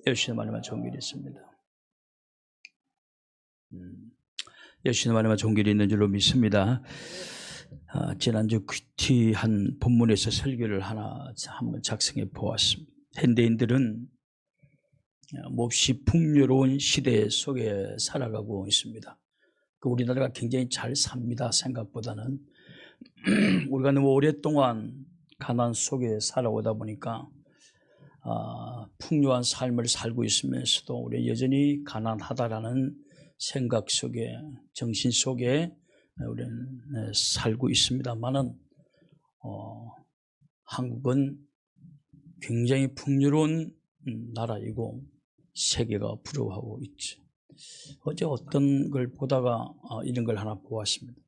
예수님 안에만 좋은 길이 있습니다. 예수님 안에만 좋은 길이 있는 줄로 믿습니다. 지난주 귀티한 본문에서 설교를 한번 작성해 보았습니다. 현대인들은 몹시 풍요로운 시대 속에 살아가고 있습니다. 우리나라가 굉장히 잘 삽니다. 생각보다는 우리가 너무 오랫동안 가난 속에 살아오다 보니까 풍요한 삶을 살고 있으면서도 우리 여전히 가난하다라는 생각 속에, 정신 속에 우리는 살고 있습니다만은 한국은 굉장히 풍요로운 나라이고 세계가 부러워하고 있죠. 어제 어떤 걸 보다가 이런 걸 하나 보았습니다.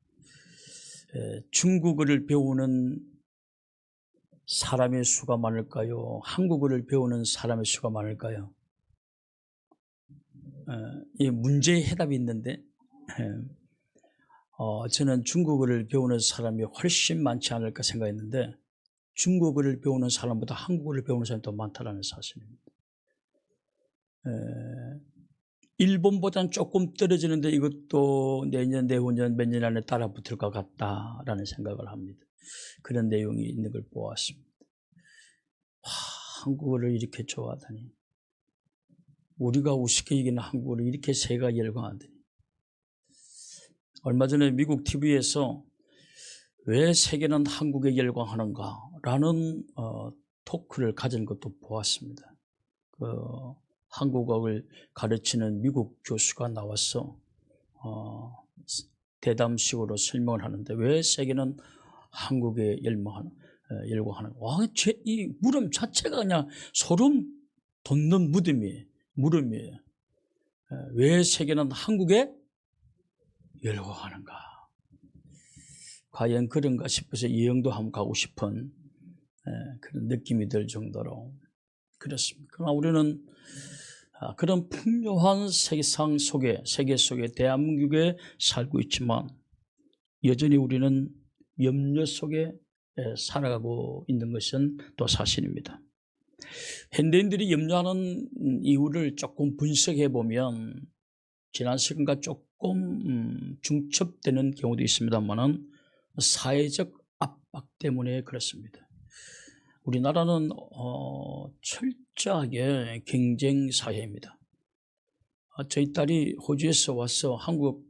중국어를 배우는 사람의 수가 많을까요? 한국어를 배우는 사람의 수가 많을까요? 이 문제의 해답이 있는데 저는 중국어를 배우는 사람이 훨씬 많지 않을까 생각했는데 중국어를 배우는 사람보다 한국어를 배우는 사람이 더 많다는 사실입니다. 일본보다는 조금 떨어지는데 이것도 내년, 내후년 몇 년 안에 따라 붙을 것 같다라는 생각을 합니다. 그런 내용이 있는 걸 보았습니다. 한국어를 이렇게 좋아하다니, 우리가 우습게 이기는 한국어를 이렇게 세계가 열광하더니. 얼마 전에 미국 TV에서 왜 세계는 한국에 열광하는가 라는 토크를 가진 것도 보았습니다. 한국어를 가르치는 미국 교수가 나와서 대담식으로 설명을 하는데 왜 세계는 한국에 열광하는가. 이 물음 자체가 그냥 소름 돋는 물음이에요. 왜 세계는 한국에 열광하는가. 과연 그런가 싶어서 여행도 한번 가고 싶은 그런 느낌이 들 정도로 그렇습니다. 그러나 우리는 그런 풍요한 세상 속에, 세계 속에, 대한민국에 살고 있지만 여전히 우리는 염려 속에 살아가고 있는 것은 또 사실입니다. 현대인들이 염려하는 이유를 조금 분석해 보면 지난 시간과 조금 중첩되는 경우도 있습니다만은 사회적 압박 때문에 그렇습니다. 우리나라는 철저하게 경쟁 사회입니다. 저희 딸이 호주에서 와서 한국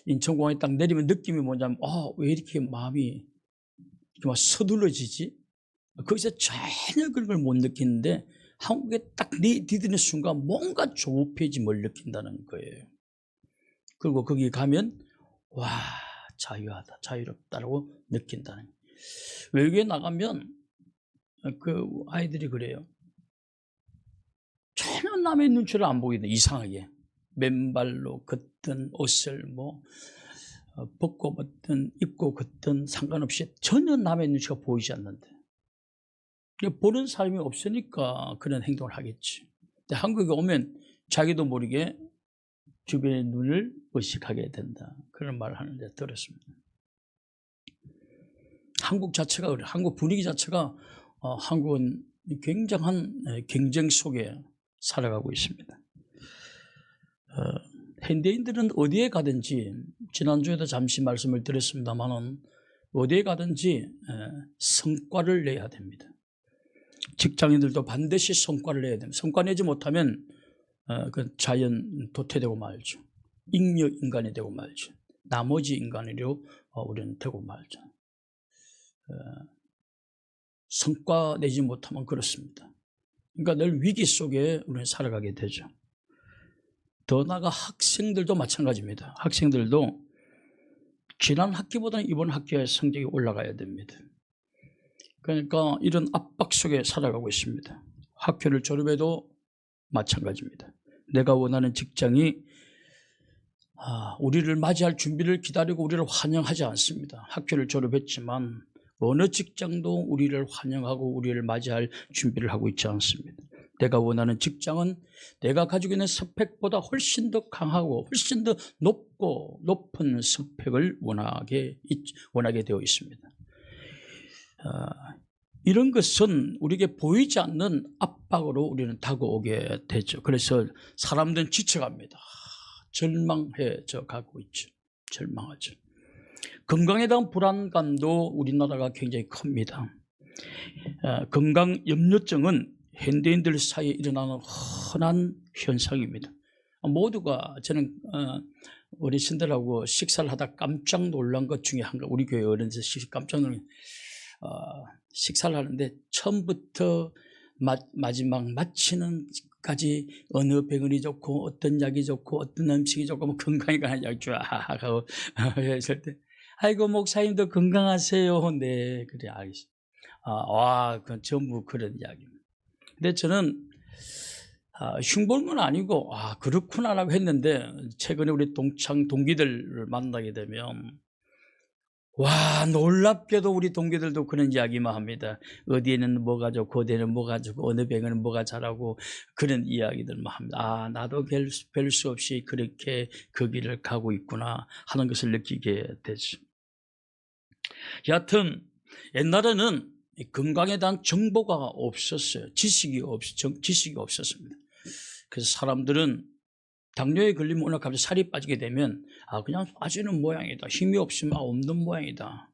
인천공항에 딱 내리면 느낌이 뭐냐면 왜 이렇게 마음이 이렇게 막 서둘러지지? 거기서 전혀 그런 걸 못 느끼는데 한국에 딱 디디는 순간 뭔가 조급해짐을 느낀다는 거예요. 그리고 거기 가면 와, 자유하다, 자유롭다라고 느낀다는 거예요. 외국에 나가면 그 아이들이 그래요. 전혀 남의 눈치를 안 보게 돼. 이상하게 맨발로 걷든 옷을 벗고 벗든 입고 걷든 상관없이 전혀 남의 눈치가 보이지 않는데 보는 사람이 없으니까 그런 행동을 하겠지. 근데 한국에 오면 자기도 모르게 주변의 눈을 의식하게 된다. 그런 말을 하는데 들었습니다. 한국 자체가 그래. 한국 분위기 자체가 한국은 굉장한 경쟁 속에 살아가고 있습니다. 현대인들은 어디에 가든지 지난주에도 잠시 말씀을 드렸습니다만은 어디에 가든지 성과를 내야 됩니다. 직장인들도 반드시 성과를 내야 됩니다. 성과 내지 못하면 그 자연 도태되고 말죠. 잉여 인간이 되고 말죠. 나머지 인간으로 우리는 되고 말죠. 성과 내지 못하면 그렇습니다. 그러니까 늘 위기 속에 우리는 살아가게 되죠. 더 나아가 학생들도 마찬가지입니다. 학생들도 지난 학기보다는 이번 학기에 성적이 올라가야 됩니다. 그러니까 이런 압박 속에 살아가고 있습니다. 학교를 졸업해도 마찬가지입니다. 내가 원하는 직장이 우리를 맞이할 준비를 기다리고 우리를 환영하지 않습니다. 학교를 졸업했지만 어느 직장도 우리를 환영하고 우리를 맞이할 준비를 하고 있지 않습니다. 내가 원하는 직장은 내가 가지고 있는 스펙보다 훨씬 더 강하고 훨씬 더 높은 스펙을 원하게 되어 있습니다. 이런 것은 우리에게 보이지 않는 압박으로 우리는 다가오게 되죠. 그래서 사람들은 지쳐갑니다. 절망해져 가고 있죠. 절망하죠. 건강에 대한 불안감도 우리나라가 굉장히 큽니다. 건강 염려증은 현대인들 사이에 일어나는 흔한 현상입니다. 모두가 저는 어르신들하고 식사를 하다 깜짝 놀란 것 중에 한 거, 우리 교회 어른들 깜짝 놀란 식사를 하는데 처음부터 마지막 마치는까지 어느 병원이 좋고 어떤 약이 좋고 어떤 음식이 좋고 뭐 건강에 관한 약 쫙 하고 했을 때 아이고 목사님도 건강하세요. 네 그래 알겠습니다. 와 그건 전부 그런 이야기입니다. 근데 저는 흉보는 건 아니고 그렇구나라고 했는데 최근에 우리 동기들을 만나게 되면 와 놀랍게도 우리 동기들도 그런 이야기만 합니다. 어디에는 뭐가 좋고 어디에는 뭐가 좋고 어느 병원은 뭐가 잘하고 그런 이야기들만 합니다. 나도 별 수 없이 그렇게 그 길을 가고 있구나 하는 것을 느끼게 되죠. 여하튼 옛날에는 건강에 대한 정보가 없었어요. 지식이 없었습니다. 그래서 사람들은 당뇨에 걸리면 오늘 갑자기 살이 빠지게 되면 그냥 빠지는 모양이다. 힘이 없으면 없는 모양이다.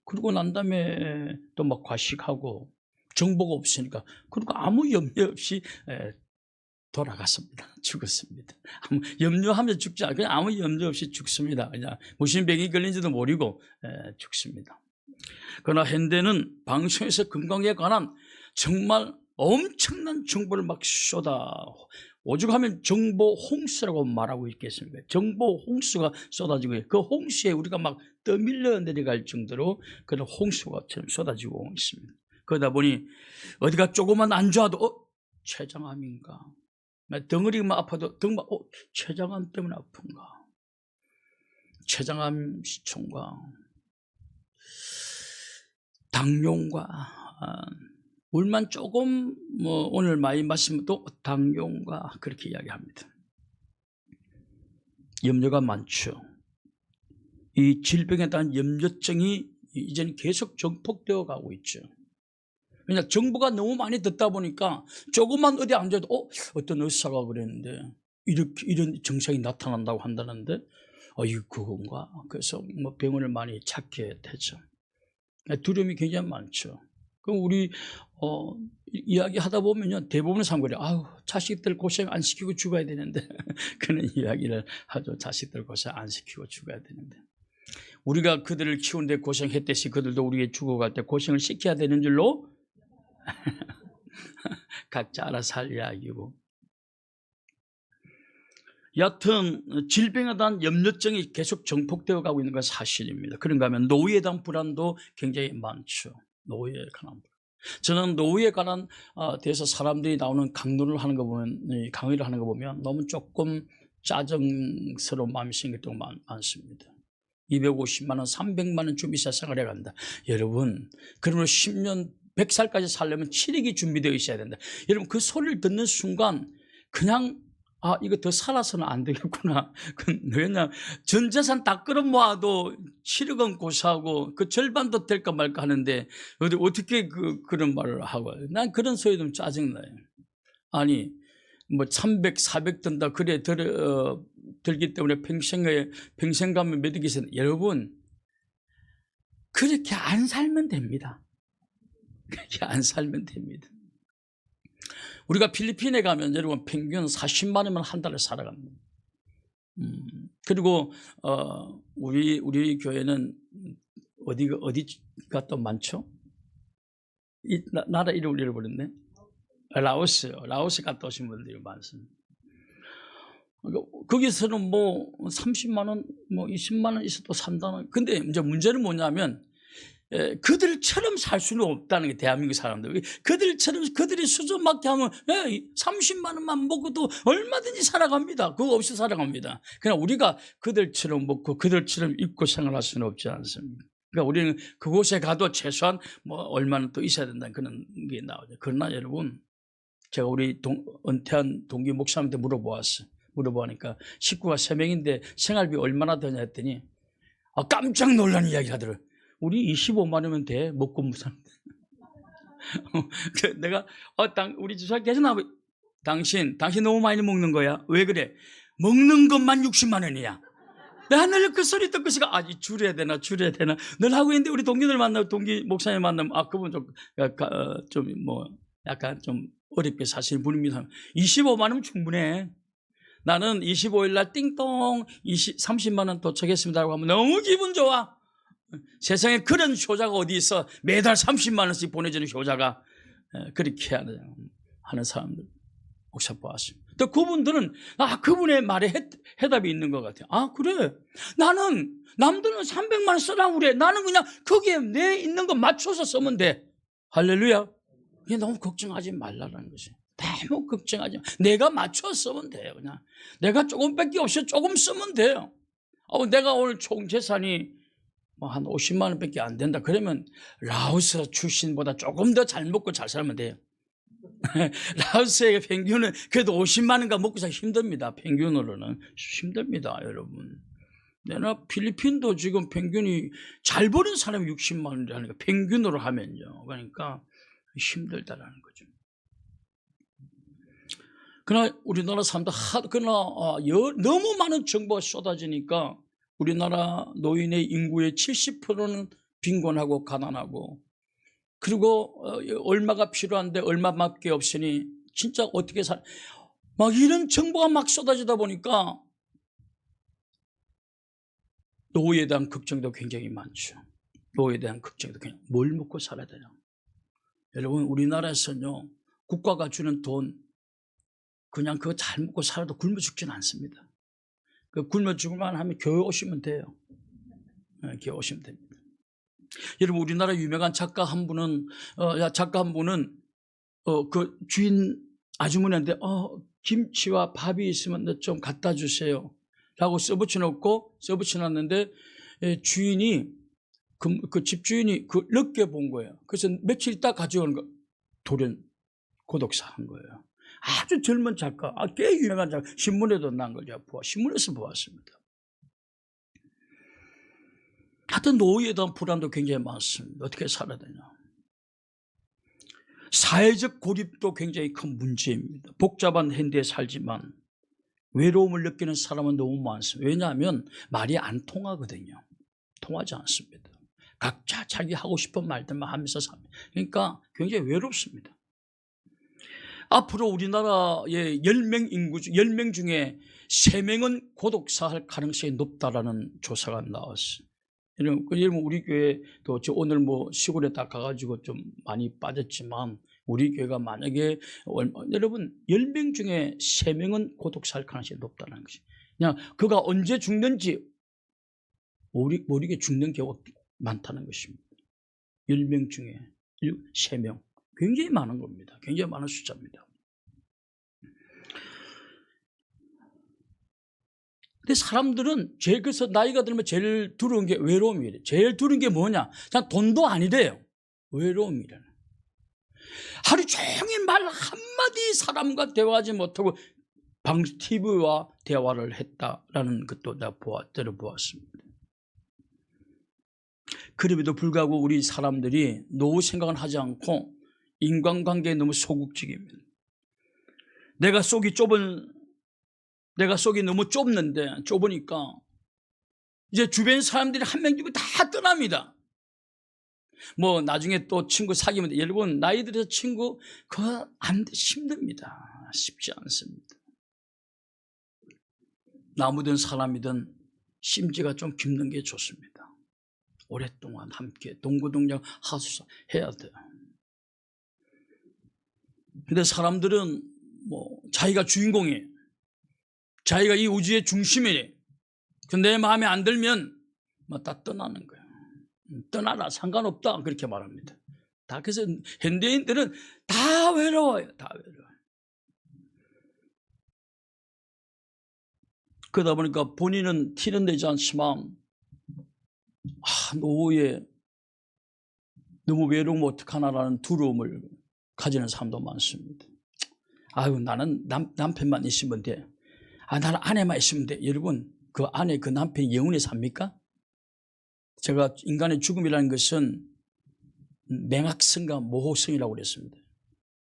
그러고 난 다음에 또 막 과식하고 정보가 없으니까 그리고 아무 염려 없이 돌아갔습니다. 죽었습니다. 염려하면 죽지 않고 그냥 아무 염려 없이 죽습니다. 그냥 무슨 병이 걸린지도 모르고 죽습니다. 그러나 현대는 방송에서 건강에 관한 정말 엄청난 정보를 막 오죽하면 정보 홍수라고 말하고 있겠습니까? 정보 홍수가 쏟아지고 그 홍수에 우리가 막 떠밀려 내려갈 정도로 그런 홍수가처럼 쏟아지고 있습니다. 그러다 보니 어디가 조금만 안 좋아도 췌장암인가? 덩어리만 아파도 췌장암 때문에 아픈가? 췌장암 시총과 당뇨인가? 물만 조금 오늘 많이 마시면 또 당뇨인가 그렇게 이야기합니다. 염려가 많죠. 이 질병에 대한 염려증이 이제는 계속 증폭되어 가고 있죠. 왜냐 정보가 너무 많이 듣다 보니까 조금만 어디 앉아도 어떤 의사가 그랬는데 이런 증상이 나타난다고 한다는데 이거 그건가? 그래서 병원을 많이 찾게 되죠. 두려움이 굉장히 많죠. 그럼 우리 이야기하다 보면요 대부분의 사람들이 자식들 고생 안 시키고 죽어야 되는데 그런 이야기를 하죠. 자식들 고생 안 시키고 죽어야 되는데 우리가 그들을 키우는데 고생했듯이 그들도 우리에게 죽어갈 때 고생을 시켜야 되는 줄로 각자 알아서 할 이야기고. 여하튼 질병에 대한 염려증이 계속 증폭되어 가고 있는 건 사실입니다. 그런가 하면 노후에 대한 불안도 굉장히 많죠. 노후에 관한 불안. 저는 노후에 관한 대해서 사람들이 나오는 강의를 하는 거 보면 너무 조금 짜증스러운 마음이 생길 때가 많습니다. 250만 원, 300만 원 준비 세상을 해간다. 여러분, 그러면 10년, 100살까지 살려면 7억이 준비되어 있어야 된다. 여러분, 그 소리를 듣는 순간 그냥 이거 더 살아서는 안 되겠구나. 왜냐, 전 재산 다 끌어모아도 7억 원 고사하고 그 절반도 될까 말까 하는데 어떻게 그런 말을 하고. 난 그런 소리 좀 짜증나요. 아니, 300, 400 든다. 그래, 들기 때문에 평생 가면 몇 억이 있어요. 여러분, 그렇게 안 살면 됩니다. 그렇게 안 살면 됩니다. 우리가 필리핀에 가면 여러분 평균 40만 원이면 한 달을 살아갑니다. 그리고 우리 교회는 어디가 또 많죠? 나라 이름을 잃어버렸네. 라오스 갔다 오신 분들이 많습니다. 거기서는 30만 원, 20만 원 있어도 산다는. 근데 이제 문제는 뭐냐면 그들처럼 살 수는 없다는 게 대한민국 사람들. 그들이 수준 맞게 하면 30만 원만 먹어도 얼마든지 살아갑니다. 그거 없이 살아갑니다. 그냥 우리가 그들처럼 먹고 그들처럼 입고 생활할 수는 없지 않습니까? 그러니까 우리는 그곳에 가도 최소한 얼마는 또 있어야 된다는 그런 게 나오죠. 그러나 여러분, 제가 우리 은퇴한 동기 목사님한테 물어보니까 식구가 3명인데 생활비 얼마나 되냐 했더니 깜짝 놀란 이야기를 하더라고요. 우리 25만 원이면 돼. 먹고 무상. 내가 우리 주사 계속 당신 너무 많이 먹는 거야. 왜 그래? 먹는 것만 60만 원이야. 내가 늘 그 소리 듣고 있으니까 줄여야 되나 늘 하고 있는데, 우리 동기들 만나고 동기 목사님 만나면 그분 약간 좀 어렵게 사시는 분입니다. 25만 원은 충분해. 나는 25일 날 띵동 30만 원 도착했습니다라고 하면 너무 기분 좋아. 세상에 그런 효자가 어디 있어? 매달 30만 원씩 보내주는 효자가. 그렇게 하는 사람들 목사 보았습니다. 또 그분들은 그분의 말에 해답이 있는 것 같아요. 그래, 나는 남들은 300만 원 쓰라고 그래. 나는 그냥 거기에 내 있는 거 맞춰서 쓰면 돼. 할렐루야. 이게 너무 걱정하지 말라는 것이. 너무 걱정하지 마. 내가 맞춰 쓰면 돼요. 그냥 내가 조금밖에 없이 조금 쓰면 돼요. 내가 오늘 총 재산이 한 50만 원밖에 안 된다. 그러면 라오스 출신보다 조금 더 잘 먹고 잘 살면 돼요. 라오스의 평균은 그래도 50만 원가 먹고 살기 힘듭니다. 평균으로는 힘듭니다, 여러분. 내가 필리핀도 지금 평균이 잘 버는 사람이 60만 원이라니까, 평균으로 하면요. 그러니까 힘들다라는 거죠. 그러나 우리나라 사람들 너무 많은 정보가 쏟아지니까 우리나라 노인의 인구의 70%는 빈곤하고 가난하고, 그리고 얼마가 필요한데 얼마밖에 없으니 진짜 어떻게 이런 정보가 막 쏟아지다 보니까 노후에 대한 걱정도 굉장히 많죠. 노후에 대한 걱정도 굉장히, 뭘 먹고 살아야 되냐. 여러분, 우리나라에서는요, 국가가 주는 돈 그냥 그거 잘 먹고 살아도 굶어 죽지는 않습니다. 굶어 죽을만 하면 교회 오시면 돼요. 교회 오시면 됩니다. 여러분, 우리나라 유명한 작가 한 분은 그 주인 아주머니한테 김치와 밥이 있으면 좀 갖다 주세요 라고 써붙여놨는데, 주인이 그 집주인이 늦게 본 거예요. 그래서 며칠 있다 가져온 거, 돌연 고독사 한 거예요. 아주 젊은 작가, 꽤 유명한 작가, 신문에도 난 걸 제가 신문에서 보았습니다. 하여튼 노후에 대한 불안도 굉장히 많습니다. 어떻게 살아야 되냐. 사회적 고립도 굉장히 큰 문제입니다. 복잡한 현대에 살지만 외로움을 느끼는 사람은 너무 많습니다. 왜냐하면 말이 안 통하거든요. 통하지 않습니다. 각자 자기 하고 싶은 말들만 하면서 삽니다. 그러니까 굉장히 외롭습니다. 앞으로 우리나라의 10명 중에 3명은 고독사할 가능성이 높다라는 조사가 나왔어요. 여러분, 우리 교회도 오늘 시골에 딱 가가지고 좀 많이 빠졌지만, 우리 교회가 만약에 여러분 10명 중에 3명은 고독사할 가능성이 높다는 것이, 그냥 그가 언제 죽는지 모르게 죽는 경우가 많다는 것입니다. 10명 중에 3명. 굉장히 많은 겁니다. 굉장히 많은 숫자입니다. 근데 사람들은 그래서 나이가 들면 제일 두려운 게 외로움이래요. 제일 두려운 게 뭐냐? 그냥 돈도 아니래요. 외로움이라는. 하루 종일 말 한마디 사람과 대화하지 못하고 TV와 대화를 했다라는 것도 내가 들어보았습니다. 그럼에도 불구하고 우리 사람들이 노후 생각을 하지 않고 인간관계에 너무 소극적입니다. 내가 속이 너무 좁으니까 이제 주변 사람들이 한 명 두고 다 떠납니다. 나중에 또 친구 사귀면, 여러분, 나이 들어서 친구 그거 힘듭니다. 쉽지 않습니다. 나무든 사람이든 심지가 좀 깊는 게 좋습니다. 오랫동안 함께 동고동락 해야 돼요. 근데 사람들은 자기가 주인공이에요. 자기가 이 우주의 중심이래. 내 마음에 안 들면 다 떠나는 거예요. 떠나라, 상관없다, 그렇게 말합니다. 그래서 현대인들은 다 외로워요. 다 외로워요. 그러다 보니까 본인은 티는 내지 않지만 노후에 너무 외로우면 어떡하나라는 두려움을 가지는 사람도 많습니다. 나는 남편만 있으면 돼. 나는 아내만 있으면 돼. 여러분, 그 아내, 그 남편이 영원히 삽니까? 제가 인간의 죽음이라는 것은 맹학성과 모호성이라고 그랬습니다.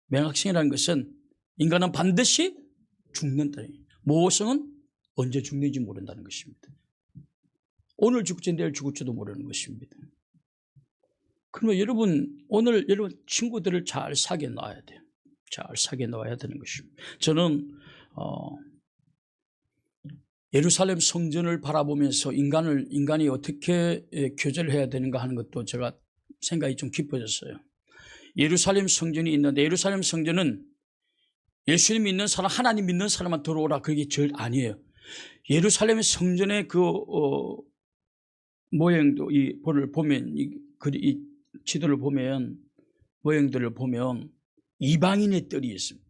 맹학성이라는 것은 인간은 반드시 죽는다. 모호성은 언제 죽는지 모른다는 것입니다. 오늘 죽지 내일 죽을지도 모르는 것입니다. 그러면 여러분 오늘 여러분 친구들을 잘 사귀어 놔야 돼요. 잘 사귀어 놔야 되는 것입니다. 저는 예루살렘 성전을 바라보면서 인간이 어떻게 교제를 해야 되는가 하는 것도 제가 생각이 좀 깊어졌어요. 예루살렘 성전이 있는데 예루살렘 성전은 예수님 믿는 사람, 하나님 믿는 사람만 들어오라 그게 절 아니에요. 예루살렘 성전의 그 모형도 이 볼을 보면 이 지도를 보면 모형들을 보면 이방인의 뜰이 있습니다.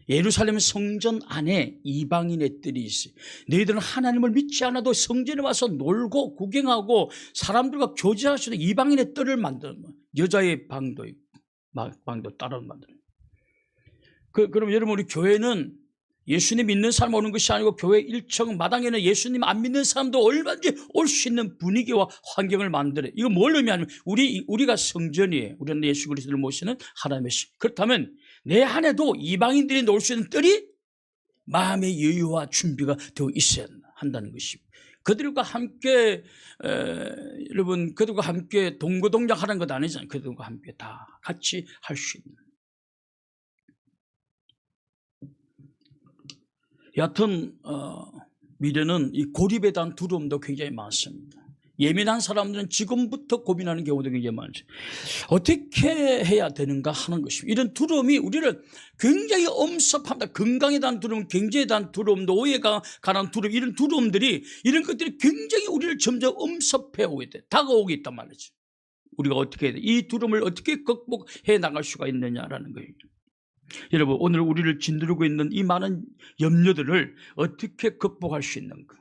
예루살렘 성전 안에 이방인의 뜰이 있어요. 너희들은 하나님을 믿지 않아도 성전에 와서 놀고 구경하고 사람들과 교제할 수 있는 이방인의 뜰을 만드는 거예요. 여자의 방도 있고 방도 따로 만드는 거예요. 그럼 여러분 우리 교회는 예수님 믿는 사람 오는 것이 아니고 교회 1층 마당에는 예수님 안 믿는 사람도 얼마든지 올 수 있는 분위기와 환경을 만들어요. 이거 뭘 의미하냐면 우리가 성전이에요. 우리는 예수 그리스도를 모시는 하나님의 신. 그렇다면 내 안에도 이방인들이 놀 수 있는 뜰이 마음의 여유와 준비가 되어 있어야 한다는 것입니다. 그들과 함께 여러분 그들과 함께 동거동락하는 것 아니잖아요. 그들과 함께 다 같이 할 수 있는. 여하튼 미래는 이 고립에 대한 두려움도 굉장히 많습니다. 예민한 사람들은 지금부터 고민하는 경우도 굉장히 많죠. 어떻게 해야 되는가 하는 것입니다. 이런 두려움이 우리를 굉장히 엄습합니다. 건강에 대한 두려움, 경제에 대한 두려움, 노예가 관한 두려움, 이런 두려움들이 이런 것들이 굉장히 우리를 점점 엄습해 오게 돼, 다가오게 있단 말이죠. 우리가 어떻게 해야 돼? 이 두려움을 어떻게 극복해 나갈 수가 있느냐라는 거예요. 여러분 오늘 우리를 짓누르고 있는 이 많은 염려들을 어떻게 극복할 수 있는가?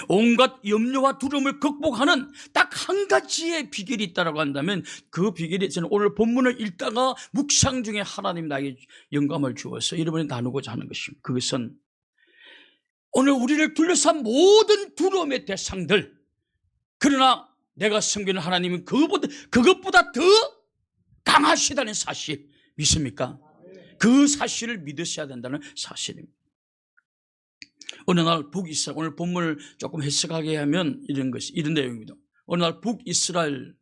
온갖 염려와 두려움을 극복하는 딱 한 가지의 비결이 있다고 한다면 그 비결이 저는 오늘 본문을 읽다가 묵상 중에 하나님 나에게 영감을 주어서 여러분이 나누고자 하는 것입니다. 그것은 오늘 우리를 둘러싼 모든 두려움의 대상들, 그러나 내가 섬기는 하나님은 그것보다 더 강하시다는 사실 믿습니까? 그 사실을 믿으셔야 된다는 사실입니다. 어느 날 북이스라엘, 오늘 본문을 조금 해석하게 하면 이런 내용입니다. 어느 날 북이스라엘에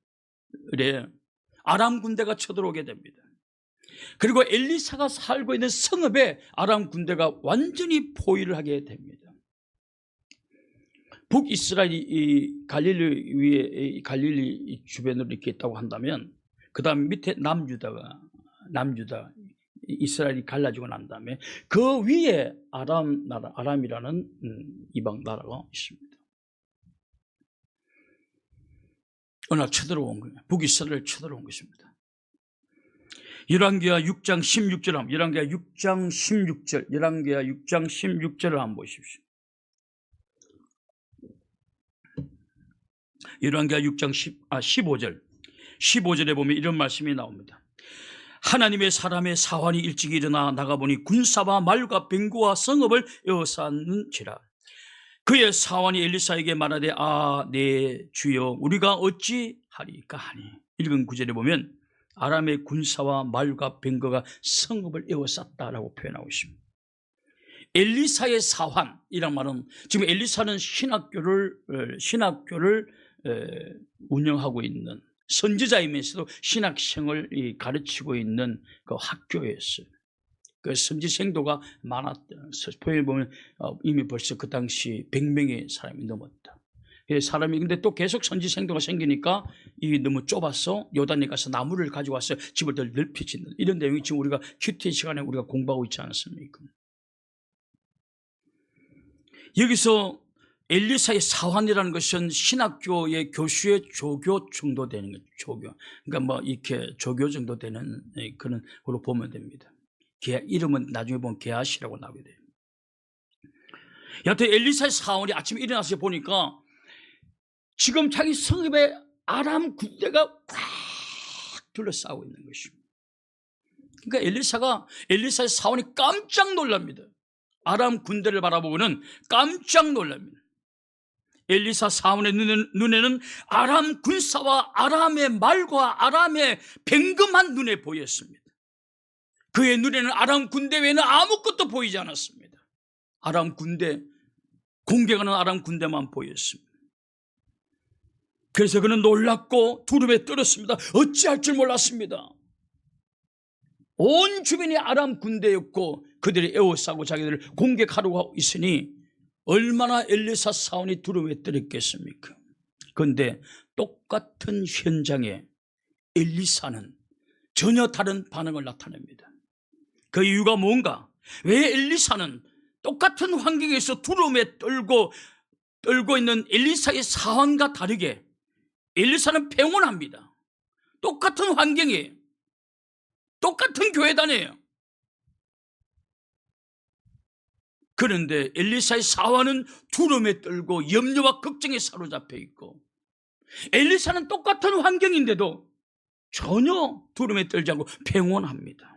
아람 군대가 쳐들어오게 됩니다. 그리고 엘리사가 살고 있는 성읍에 아람 군대가 완전히 포위를 하게 됩니다. 북이스라엘이 이 갈릴리 위에 갈릴리 주변으로 이렇게 있다고 한다면 그 다음 밑에 남유다 이스라엘이 갈라지고 난 다음에 그 위에 아람이라는 이방 나라가 있습니다. 어느 날 쳐들어온 거예요. 북이스라엘을 쳐들어온 것입니다. 열왕기하 6장 16절 열왕기하 6장 16절을 한번 보십시오. 열왕기하 6장 15절에 보면 이런 말씀이 나옵니다. 하나님의 사람의 사환이 일찍 일어나 나가보니 군사와 말과 병거와 성읍을 에워쌌는지라. 그의 사환이 엘리사에게 말하되 내 주여 우리가 어찌하리까 하니. 읽은 구절에 보면 아람의 군사와 말과 병거가 성읍을 에워쌌다라고 표현하고 있습니다. 엘리사의 사환이란 말은 지금 엘리사는 신학교를 운영하고 있는 선지자이면서도 신학생을 가르치고 있는 그 학교였어요. 그 선지생도가 많았다. 표현을 보면 이미 벌써 그 당시 100명의 사람이 넘었다. 사람이 근데 또 계속 선지생도가 생기니까 이게 너무 좁아서 요단에 가서 나무를 가지고 와서 집을 더 넓혀지는 이런 내용이 지금 우리가 큐티 시간에 우리가 공부하고 있지 않습니까? 여기서 엘리사의 사환이라는 것은 신학교의 교수의 조교 정도 되는 거죠. 조교. 그러니까 뭐 이렇게 조교 정도 되는 그런 걸로 보면 됩니다. 이름은 나중에 보면 게하시라고 나오게 돼요. 여하튼 엘리사의 사환이 아침에 일어나서 보니까 지금 자기 성읍에 아람 군대가 꽉 둘러싸고 있는 것입니다. 그러니까 엘리사의 사환이 깜짝 놀랍니다. 아람 군대를 바라보고는 깜짝 놀랍니다. 엘리사 사원의 눈에는 아람 군사와 아람의 말과 아람의 뱅금한 눈에 보였습니다. 그의 눈에는 아람 군대 외에는 아무것도 보이지 않았습니다. 아람 군대, 공격하는 아람 군대만 보였습니다. 그래서 그는 놀랍고 두려움에 떨었습니다. 어찌할 줄 몰랐습니다. 온 주변이 아람 군대였고 그들이 에워싸고 자기들을 공격하려고 있으니 얼마나 엘리사 사원이 두려움에 떨었겠습니까? 그런데 똑같은 현장에 엘리사는 전혀 다른 반응을 나타냅니다. 그 이유가 뭔가? 왜 엘리사는 똑같은 환경에서 두려움에 떨고 있는 엘리사의 상황과 다르게 엘리사는 평온합니다. 똑같은 환경이에요. 똑같은 교회단이에요. 그런데 엘리사의 사환은 두려움에 떨고 염려와 걱정에 사로잡혀 있고, 엘리사는 똑같은 환경인데도 전혀 두려움에 떨지 않고 평온합니다.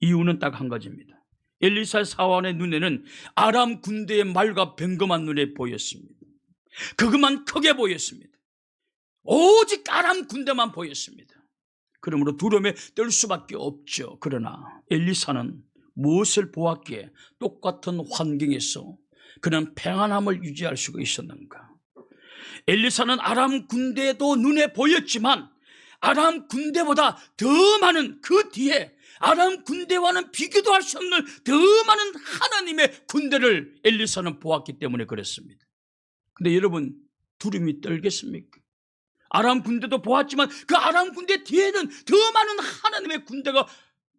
이유는 딱 한 가지입니다. 엘리사의 사환의 눈에는 아람 군대의 말과 병검한 눈에 보였습니다. 그것만 크게 보였습니다. 오직 아람 군대만 보였습니다. 그러므로 두려움에 떨 수밖에 없죠. 그러나 엘리사는 무엇을 보았기에 똑같은 환경에서 그는 평안함을 유지할 수가 있었는가? 엘리사는 아람 군대도 눈에 보였지만 아람 군대보다 더 많은, 그 뒤에 아람 군대와는 비교도 할 수 없는 더 많은 하나님의 군대를 엘리사는 보았기 때문에 그랬습니다. 근데 여러분, 두려움이 떨겠습니까? 아람 군대도 보았지만 그 아람 군대 뒤에는 더 많은 하나님의 군대가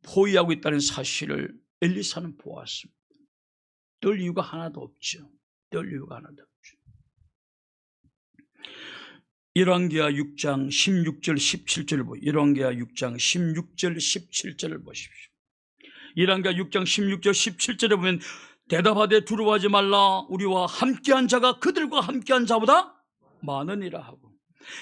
포위하고 있다는 사실을 엘리사는 보았습니다. 떨 이유가 하나도 없죠. 떨 이유가 하나도 없죠. 열왕기하 6장 16절 17절을 보십시오. 열왕기하 6장 16절 17절을 보십시오. 열왕기하 6장 16절 17절에 보면 대답하되 두려워하지 말라. 우리와 함께한 자가 그들과 함께한 자보다 많으니라 하고,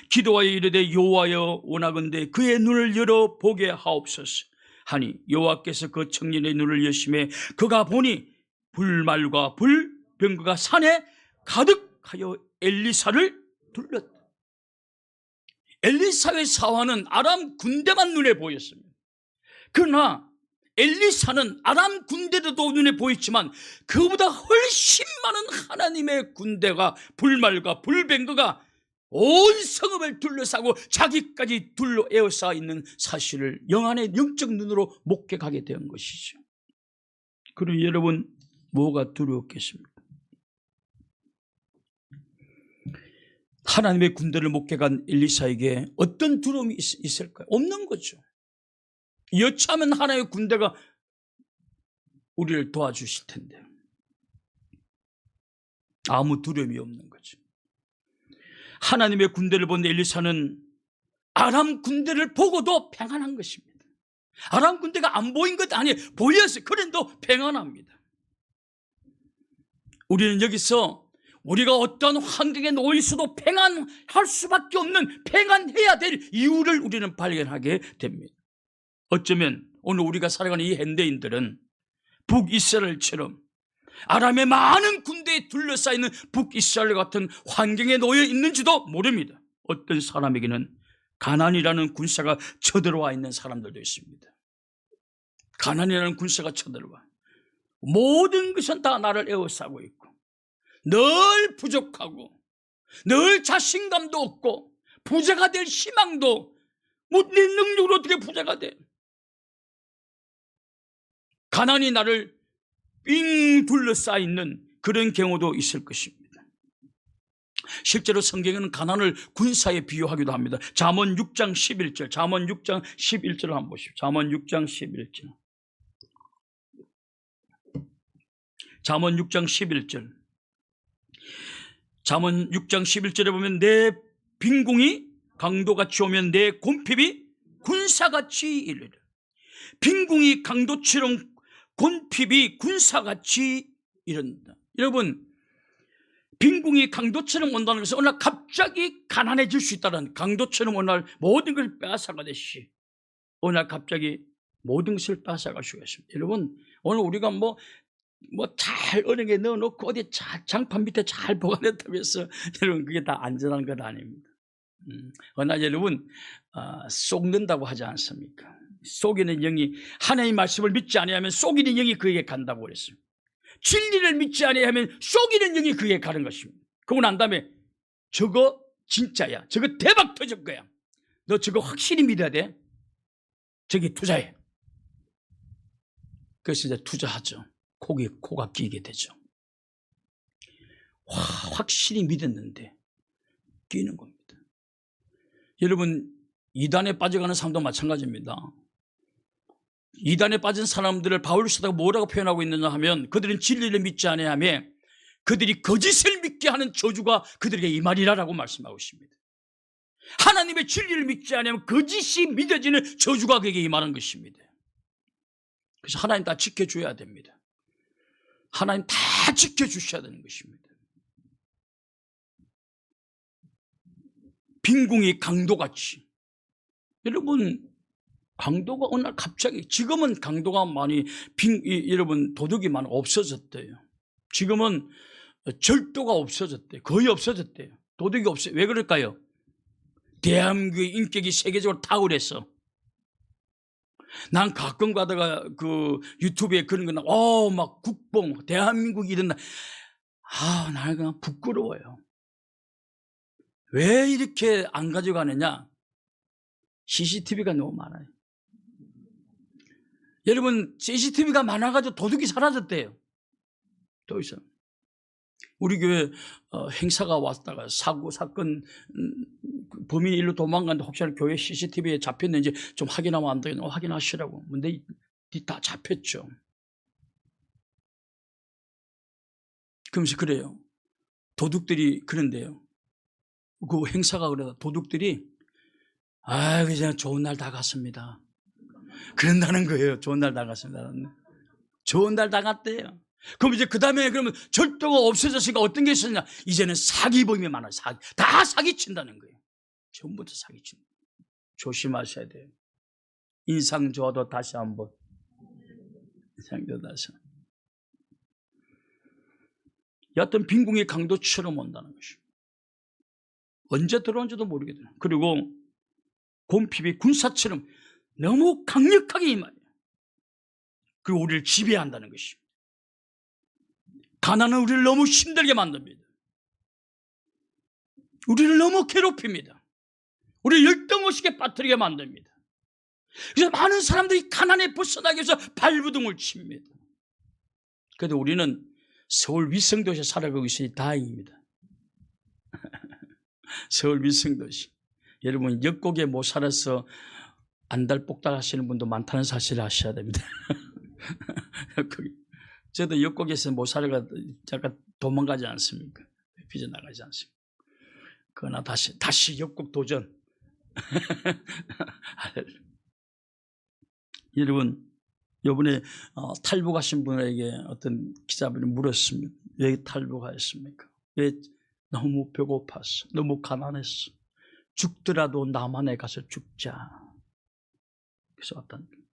기도하여 이르되 여호와여 원하건대 그의 눈을 열어 보게 하옵소서 하니 여호와께서 그 청년의 눈을 여심해 그가 보니 불말과 불병거가 산에 가득하여 엘리사를 둘렀다. 엘리사의 사환은 아람 군대만 눈에 보였습니다. 그러나 엘리사는 아람 군대도 눈에 보였지만 그보다 훨씬 많은 하나님의 군대가, 불말과 불병거가 온 성읍을 둘러싸고 자기까지 둘러 에워싸 있는 사실을 영안의 영적 눈으로 목격하게 된 것이죠. 그럼 여러분, 뭐가 두려웠겠습니까? 하나님의 군대를 목격한 엘리사에게 어떤 두려움이 있을까요? 없는 거죠. 여차하면 하나님의 군대가 우리를 도와주실 텐데 아무 두려움이 없는 거죠. 하나님의 군대를 본 엘리사는 아람 군대를 보고도 평안한 것입니다. 아람 군대가 안 보인 것도 아니에요. 보였어요. 그런데도 평안합니다. 우리는 여기서 우리가 어떤 환경에 놓여 있어도 평안할 수밖에 없는, 평안해야 될 이유를 우리는 발견하게 됩니다. 어쩌면 오늘 우리가 살아가는 이 현대인들은 북이스라엘처럼 아람의 많은 군대에 둘러싸이는 북이스라엘 같은 환경에 놓여 있는지도 모릅니다. 어떤 사람에게는 가나안이라는 군사가 쳐들어와 있는 사람들도 있습니다. 가나안이라는 군사가 쳐들어와 모든 것은 다 나를 에워싸고 있고 늘 부족하고 늘 자신감도 없고 부자가 될 희망도, 내 능력으로 어떻게 부자가 돼? 가난이 나를 삥 둘러싸여 있는 그런 경우도 있을 것입니다. 실제로 성경에는 가난을 군사에 비유하기도 합니다. 잠언 6장 11절, 잠언 6장 11절을 한번 보십시오. 잠언 6장 11절. 잠언 6장 11절. 잠언 6장 11절에 보면 내 빈궁이 강도같이 오면 내 곤핍이 군사같이 이르리라. 빈궁이 강도처럼 곤핍이 군사같이 이른다. 여러분, 빈궁이 강도처럼 온다는 것은 어느 날 갑자기 가난해질 수 있다는, 강도처럼 어느 날 모든 것을 빼앗아가듯이 어느 날 갑자기 모든 것을 빼앗아갈 수가 있습니다. 여러분, 오늘 우리가 뭐 잘 은행에 넣어놓고 어디 장판 밑에 잘 보관했다고 해서 여러분 그게 다 안전한 건 아닙니다. 그러나 여러분 속는다고 하지 않습니까? 속이는 영이 하나님의 말씀을 믿지 아니하면 속이는 영이 그에게 간다고 그랬습니다. 진리를 믿지 아니하면 속이는 영이 그에게 가는 것입니다. 그러고 난 다음에 저거 진짜야, 저거 대박 터질 거야, 너 저거 확실히 믿어야 돼, 저기 투자해. 그래서 이제 투자하죠. 코가 끼게 되죠. 확실히 믿었는데 끼는 겁니다. 여러분, 이단에 빠져가는 사람도 마찬가지입니다. 이단에 빠진 사람들을 바울 사도가 뭐라고 표현하고 있느냐 하면, 그들은 진리를 믿지 아니하며 그들이 거짓을 믿게 하는 저주가 그들에게 임하리라라고 말씀하고 있습니다. 하나님의 진리를 믿지 아니하면 거짓이 믿어지는 저주가 그에게 임하는 것입니다. 그래서 하나님 다 지켜줘야 됩니다. 하나님 다 지켜주셔야 되는 것입니다. 빈궁이 강도같이. 여러분, 강도가 어느 날 갑자기, 지금은 강도가 많이 여러분 도둑이 많이 없어졌대요. 지금은 절도가 없어졌대요. 거의 없어졌대요. 도둑이 없어요. 왜 그럴까요? 대한민국의 인격이 세계적으로 탁월해서. 난 가끔 가다가 그 유튜브에 그런 거 막 국뽕 대한민국 이런 날, 나는 그냥 부끄러워요. 왜 이렇게 안 가져가느냐? CCTV가 너무 많아요. 여러분, CCTV가 많아가지고 도둑이 사라졌대요. 또 있어. 우리 교회 행사가 왔다가 사건, 범인이 일로 도망갔는데 혹시나 교회 CCTV에 잡혔는지 좀 확인하면 안 되겠나? 확인하시라고. 근데 다 잡혔죠. 그러면서 그래요. 도둑들이 그런데요. 그 행사가 그러다 도둑들이 그냥 좋은 날 다 갔습니다. 그런다는 거예요. 좋은 날 다 갔습니다. 좋은 날 다 갔대요. 그럼 이제 그 다음에 그러면 절도가 없어졌으니까 어떤 게 있었냐? 이제는 사기범이 많아요. 다 사기친다는 거예요. 전부 다 사기친다. 조심하셔야 돼요. 인상 좋아도 다시 한번. 인상 좋아도 다시 한번. 여하튼 빈궁의 강도처럼 온다는 것입니다. 언제 들어온지도 모르겠어요. 그리고 곰핍이 군사처럼 너무 강력하게 임해요. 그리고 우리를 지배한다는 것입니다. 가난은 우리를 너무 힘들게 만듭니다. 우리를 너무 괴롭힙니다. 우리를 열등의식에 빠뜨리게 만듭니다. 그래서 많은 사람들이 가난에 벗어나기 위해서 발부둥을 칩니다. 그래도 우리는 서울 위성도시에 살아가고 있으니 다행입니다. 서울 위성도시. 여러분, 역곡에 못 살아서 안달복달 하시는 분도 많다는 사실을 아셔야 됩니다. 저도 역곡에서 못 살아가 잠깐 도망가지 않습니까? 삐져나가지 않습니까? 그러나 다시 역곡 도전. 여러분, 이번에 탈북하신 분에게 어떤 기자분이 물었습니다. 왜 탈북하였습니까? 왜? 너무 배고팠어. 너무 가난했어. 죽더라도 남한에 가서 죽자. 그래서 왔다는 거예요.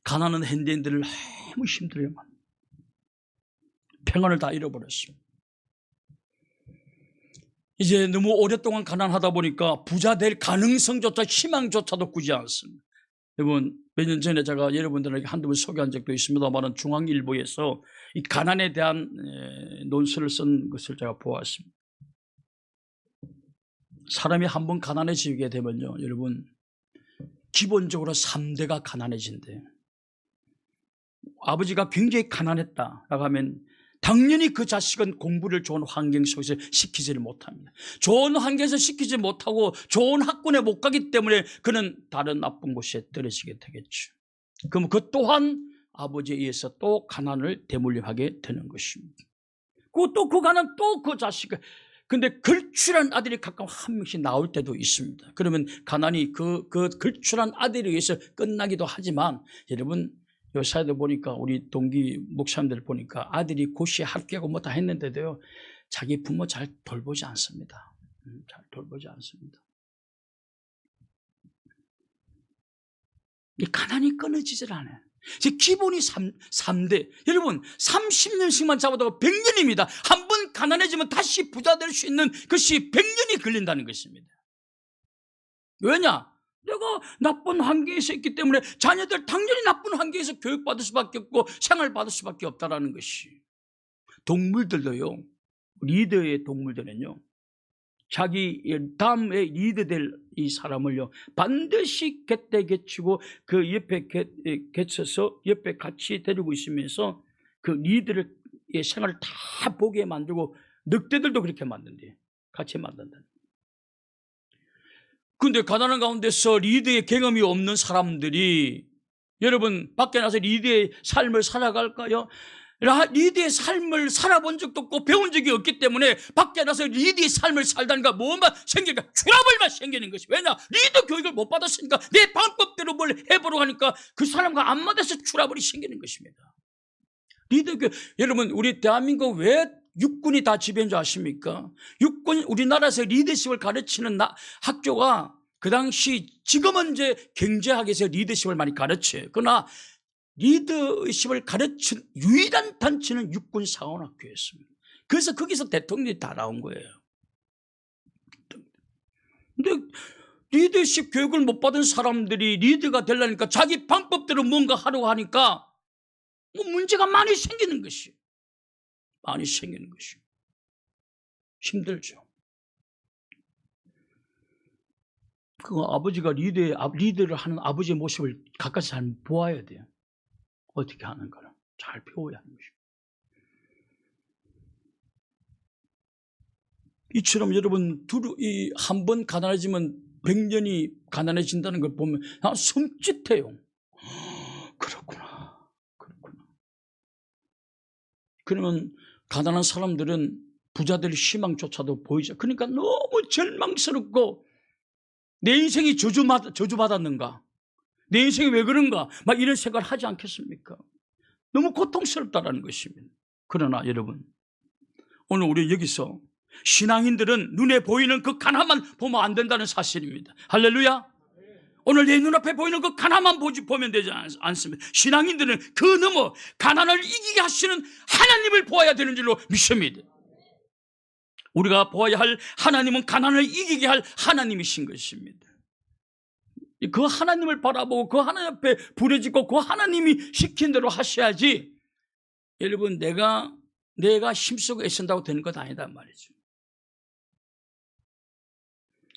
가난한 현대인들을 너무 힘들게 만든, 평안을 다 잃어버렸습니다. 이제 너무 오랫동안 가난하다 보니까 부자 될 가능성조차 희망조차도 꾸지 않습니다. 여러분, 몇 년 전에 제가 여러분들에게 한두 번 소개한 적도 있습니다만 중앙일보에서 이 가난에 대한 논설을 쓴 것을 제가 보았습니다. 사람이 한번 가난해지게 되면요, 여러분, 기본적으로 3대가 가난해진대요. 아버지가 굉장히 가난했다라고 하면 당연히 그 자식은 공부를 좋은 환경 속에서 시키지를 못합니다. 좋은 환경에서 시키지 못하고 좋은 학군에 못 가기 때문에 그는 다른 나쁜 곳에 떨어지게 되겠죠. 그럼 그 또한 아버지에 의해서 또 가난을 대물림하게 되는 것입니다. 또 그 가난 또 그 자식을, 근데 걸출한 아들이 가끔 한 명씩 나올 때도 있습니다. 그러면 가난이 그 걸출한 아들에 의해서 끝나기도 하지만, 여러분, 요사이도 보니까 우리 동기 목사님들 보니까 아들이 고시에 합격하고 뭐 다 했는데도요, 자기 부모 잘 돌보지 않습니다. 잘 돌보지 않습니다. 이 가난이 끊어지질 않아요. 기본이 3대. 여러분 30년씩만 잡아도 100년입니다. 한 번 가난해지면 다시 부자 될 수 있는 것이 100년이 걸린다는 것입니다. 왜냐? 내가 나쁜 환경에서 있기 때문에 자녀들 당연히 나쁜 환경에서 교육받을 수밖에 없고 생활받을 수밖에 없다는 것이. 동물들도요, 리더의 동물들은요, 자기 다음에 리더 될 이 사람을요 반드시 곁에 겹치고 그 옆에 겹쳐서 옆에 같이 데리고 있으면서 그 리더의 생활을 다 보게 만들고, 늑대들도 그렇게 만든대. 같이 만든다. 근데 가난한 가운데서 리더의 경험이 없는 사람들이 여러분 밖에 나서 리더의 삶을 살아갈까요? 리더의 삶을 살아본 적도 없고 배운 적이 없기 때문에 밖에 나서 리더의 삶을 살다니까 뭐만 생기니까 트러블만 생기는 것이. 왜냐? 리더 교육을 못 받았으니까 내 방법대로 뭘 해보려고 하니까 그 사람과 안 맞아서 트러블이 생기는 것입니다. 리더 교육, 여러분 우리 대한민국 왜 육군이 다 지배인 줄 아십니까? 육군, 우리나라에서 리더십을 가르치는 학교가 그 당시, 지금은 이제 경제학에서 리더십을 많이 가르쳐요. 그러나 리더십을 가르친 유일한 단체는 육군사관학교였습니다. 그래서 거기서 대통령이 다 나온 거예요. 근데 리더십 교육을 못 받은 사람들이 리더가 되려니까 자기 방법대로 뭔가 하려고 하니까 뭐 문제가 많이 생기는 것이. 많이 생기는 것이. 힘들죠. 그 아버지가 리더를 하는 아버지의 모습을 가까이 잘 보아야 돼요. 어떻게 하는 거를 잘 배워야 하는 것입니다. 이처럼 여러분 한 번 가난해지면 100년이 가난해진다는 걸 보면 난 섬찟해요. 그렇구나. 그러면 가난한 사람들은 부자들의 희망조차도 보이죠. 그러니까 너무 절망스럽고 내 인생이 저주받았는가? 내 인생이 왜 그런가? 막 이런 생각을 하지 않겠습니까? 너무 고통스럽다는 것입니다. 그러나 여러분, 오늘 우리 여기서 신앙인들은 눈에 보이는 그 가난만 보면 안 된다는 사실입니다. 할렐루야. 오늘 내 눈앞에 보이는 그 가난만 보면 되지 않습니다. 신앙인들은 그 너머 가난을 이기게 하시는 하나님을 보아야 되는 줄로 믿습니다. 우리가 보아야 할 하나님은 가난을 이기게 할 하나님이신 것입니다. 그 하나님을 바라보고 그 하나님 앞에 부르짖고 그 하나님이 시킨 대로 하셔야지, 여러분 내가 힘쓰고 애쓴다고 되는 것 아니단 말이죠.